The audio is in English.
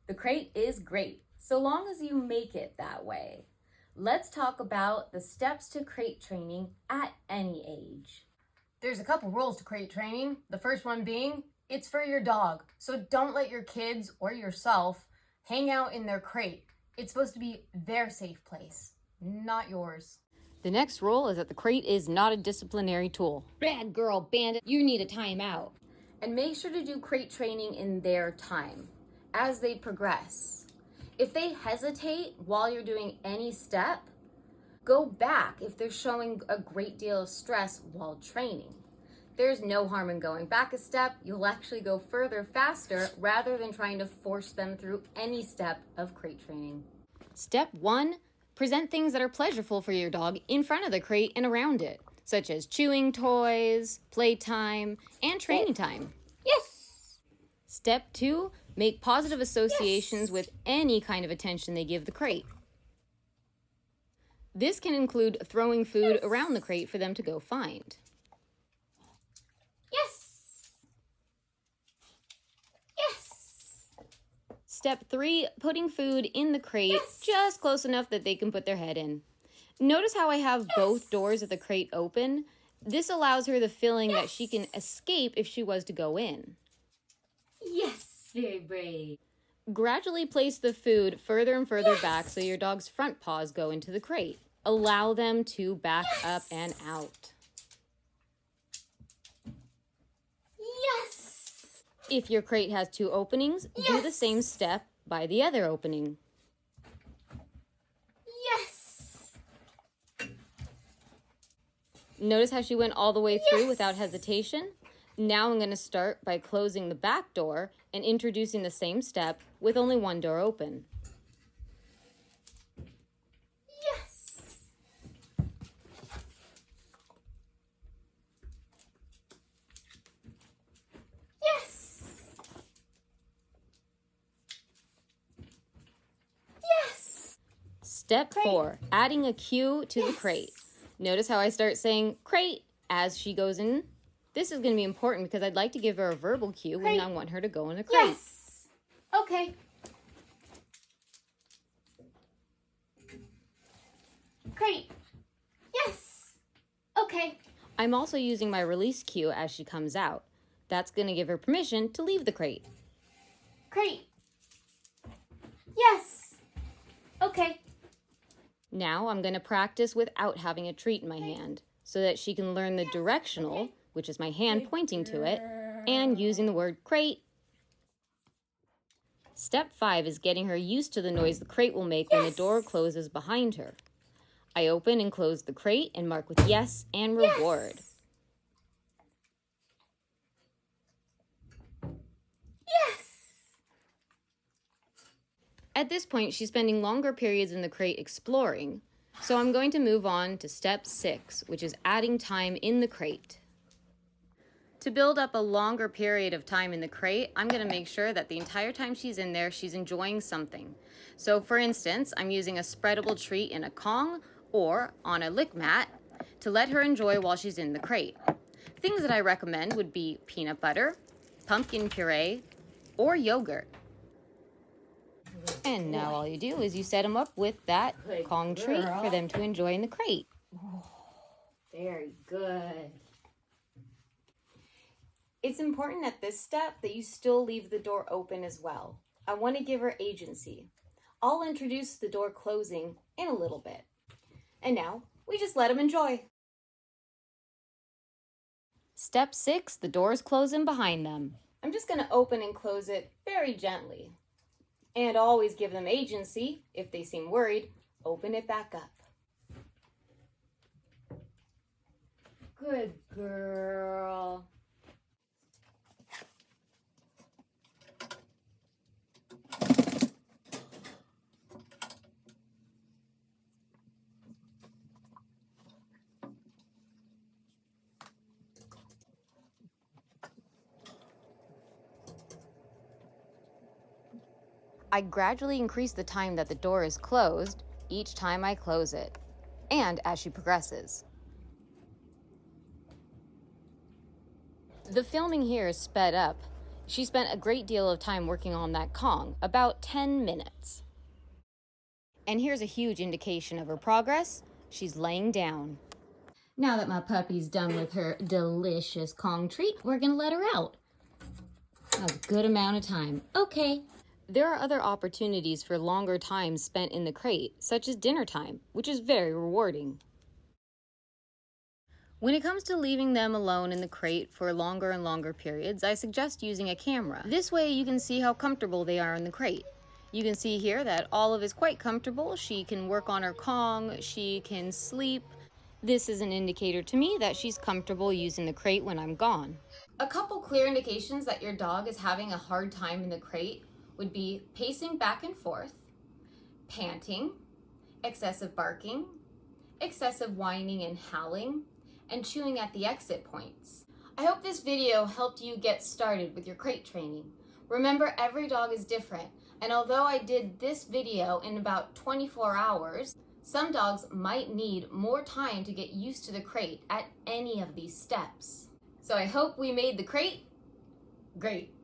The crate is great, so long as you make it that way. Let's talk about the steps to crate training at any age. There's a couple rules to crate training. The first one being, it's for your dog. So don't let your kids or yourself hang out in their crate. It's supposed to be their safe place, not yours. The next rule is that the crate is not a disciplinary tool. Bad girl, bandit, you need a timeout. And make sure to do crate training in their time, as they progress. If they hesitate while you're doing any step, go back if they're showing a great deal of stress while training. There's no harm in going back a step. You'll actually go further faster rather than trying to force them through any step of crate training. Step 1, present things that are pleasurable for your dog in front of the crate and around it, such as chewing toys, playtime, and training time. Yes! Step 2, make positive associations with any kind of attention they give the crate. This can include throwing food around the crate for them to go find. Yes! Yes! Step 3, putting food in the crate just close enough that they can put their head in. Notice how I have both doors of the crate open? This allows her the feeling that she can escape if she was to go in. Yes, very brave. Gradually place the food further and further back so your dog's front paws go into the crate. Allow them to back up and out. Yes! If your crate has 2 openings, do the same step by the other opening. Yes! Notice how she went all the way through without hesitation? Now I'm going to start by closing the back door and introducing the same step with only one door open. Yes! Yes! Yes! Step 4, adding a cue to the crate. Notice how I start saying crate as she goes in. This is going to be important because I'd like to give her a verbal cue when I want her to go in a crate. Yes! Okay. Crate. Yes! Okay. I'm also using my release cue as she comes out. That's going to give her permission to leave the crate. Crate. Yes! Okay. Now I'm going to practice without having a treat in my hand so that she can learn the directional, which is my hand pointing to it, and using the word crate. Step 5 is getting her used to the noise the crate will make when the door closes behind her. I open and close the crate and mark with yes and reward. Yes! At this point, she's spending longer periods in the crate exploring, so I'm going to move on to step 6, which is adding time in the crate. To build up a longer period of time in the crate, I'm going to make sure that the entire time she's in there, she's enjoying something. So for instance, I'm using a spreadable treat in a Kong or on a lick mat to let her enjoy while she's in the crate. Things that I recommend would be peanut butter, pumpkin puree, or yogurt. And now all you do is you set them up with that Kong treat for them to enjoy in the crate. Very good. It's important at this step that you still leave the door open as well. I want to give her agency. I'll introduce the door closing in a little bit. And now, we just let them enjoy. Step 6, the doors close in behind them. I'm just going to open and close it very gently. And always give them agency. If they seem worried, open it back up. Good girl. I gradually increase the time that the door is closed each time I close it, and as she progresses. The filming here is sped up. She spent a great deal of time working on that Kong, about 10 minutes. And here's a huge indication of her progress. She's laying down. Now that my puppy's done with her delicious Kong treat, we're gonna let her out. A good amount of time. Okay. There are other opportunities for longer times spent in the crate, such as dinner time, which is very rewarding. When it comes to leaving them alone in the crate for longer and longer periods, I suggest using a camera. This way you can see how comfortable they are in the crate. You can see here that Olive is quite comfortable. She can work on her Kong, she can sleep. This is an indicator to me that she's comfortable using the crate when I'm gone. A couple clear indications that your dog is having a hard time in the crate would be pacing back and forth, panting, excessive barking, excessive whining and howling, and chewing at the exit points. I hope this video helped you get started with your crate training. Remember, every dog is different, and although I did this video in about 24 hours, some dogs might need more time to get used to the crate at any of these steps. So I hope we made the crate great.